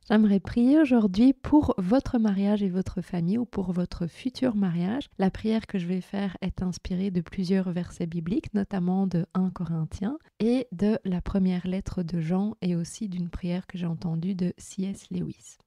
J'aimerais prier aujourd'hui pour votre mariage et votre famille ou pour votre futur mariage. La prière que je vais faire est inspirée de plusieurs versets bibliques, notamment de 1 Corinthiens et de la première lettre de Jean et aussi d'une prière que j'ai entendue de C.S. Lewis.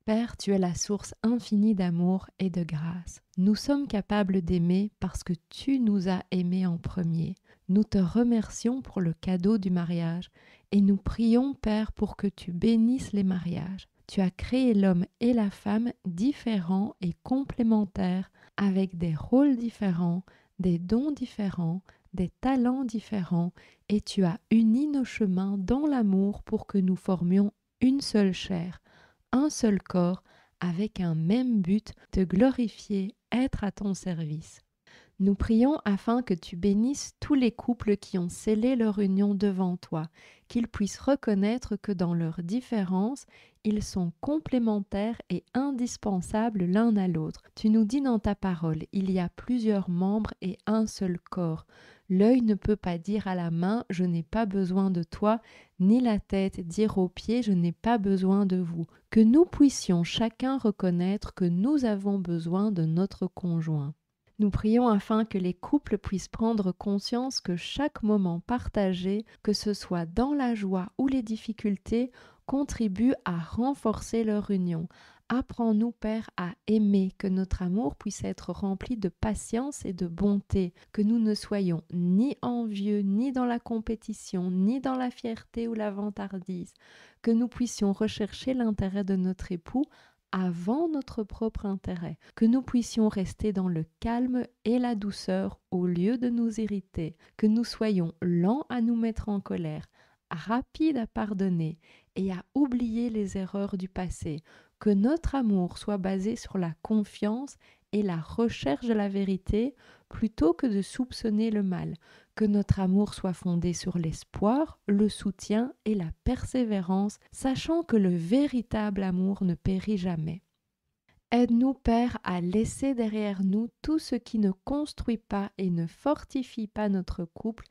Père, tu es la source infinie d'amour et de grâce. Nous sommes capables d'aimer parce que tu nous as aimés en premier. Nous te remercions pour le cadeau du mariage et nous prions, Père, pour que tu bénisses les mariages. Tu as créé l'homme et la femme différents et complémentaires, avec des rôles différents, des dons différents, des talents différents, et tu as uni nos chemins dans l'amour pour que nous formions une seule chair, un seul corps, avec un même but, te glorifier, être à ton service. Nous prions afin que tu bénisses tous les couples qui ont scellé leur union devant toi, qu'ils puissent reconnaître que dans leurs différences, ils sont complémentaires et indispensables l'un à l'autre. Tu nous dis dans ta parole, il y a plusieurs membres et un seul corps. L'œil ne peut pas dire à la main, je n'ai pas besoin de toi, ni la tête dire aux pieds, je n'ai pas besoin de vous. Que nous puissions chacun reconnaître que nous avons besoin de notre conjoint. Nous prions afin que les couples puissent prendre conscience que chaque moment partagé, que ce soit dans la joie ou les difficultés, contribue à renforcer leur union. Apprends-nous, Père, à aimer, que notre amour puisse être rempli de patience et de bonté, que nous ne soyons ni envieux, ni dans la compétition, ni dans la fierté ou la vantardise, que nous puissions rechercher l'intérêt de notre époux avant notre propre intérêt, que nous puissions rester dans le calme et la douceur au lieu de nous irriter, que nous soyons lents à nous mettre en colère, rapides à pardonner et à oublier les erreurs du passé, que notre amour soit basé sur la confiance et la recherche de la vérité plutôt que de soupçonner le mal, que notre amour soit fondé sur l'espoir, le soutien et la persévérance, sachant que le véritable amour ne périt jamais. Aide-nous, Père, à laisser derrière nous tout ce qui ne construit pas et ne fortifie pas notre couple.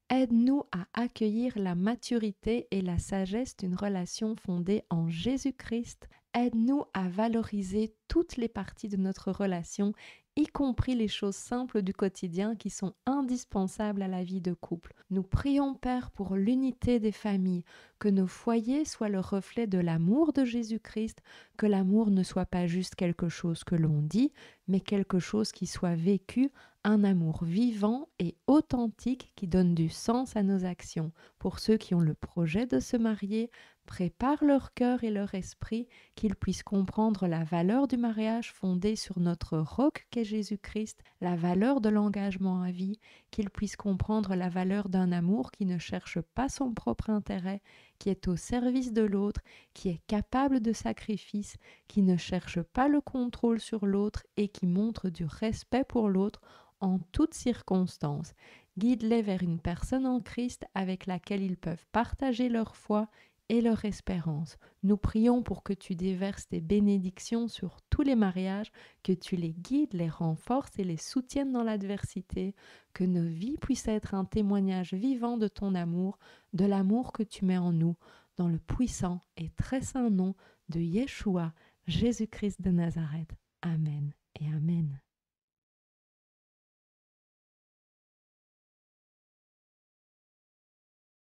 Aide-nous à accueillir la maturité et la sagesse d'une relation fondée en Jésus-Christ. Aide-nous à valoriser toutes les parties de notre relation, y compris les choses simples du quotidien qui sont indispensables à la vie de couple. Nous prions, Père, pour l'unité des familles, que nos foyers soient le reflet de l'amour de Jésus-Christ, que l'amour ne soit pas juste quelque chose que l'on dit, mais quelque chose qui soit vécu, un amour vivant et authentique qui donne du sens à nos actions. Pour ceux qui ont le projet de se marier, prépare leur cœur et leur esprit, qu'ils puissent comprendre la valeur du mariage fondée sur notre roc qu'est Jésus-Christ, la valeur de l'engagement à vie, qu'ils puissent comprendre la valeur d'un amour qui ne cherche pas son propre intérêt, qui est au service de l'autre, qui est capable de sacrifice, qui ne cherche pas le contrôle sur l'autre et qui montre du respect pour l'autre en toutes circonstances. Guide-les vers une personne en Christ avec laquelle ils peuvent partager leur foi et leur espérance. Nous prions pour que tu déverses tes bénédictions sur tous les mariages, que tu les guides, les renforces et les soutiennes dans l'adversité, que nos vies puissent être un témoignage vivant de ton amour, de l'amour que tu mets en nous, dans le puissant et très saint nom de Yeshua, Jésus-Christ de Nazareth. Amen et Amen.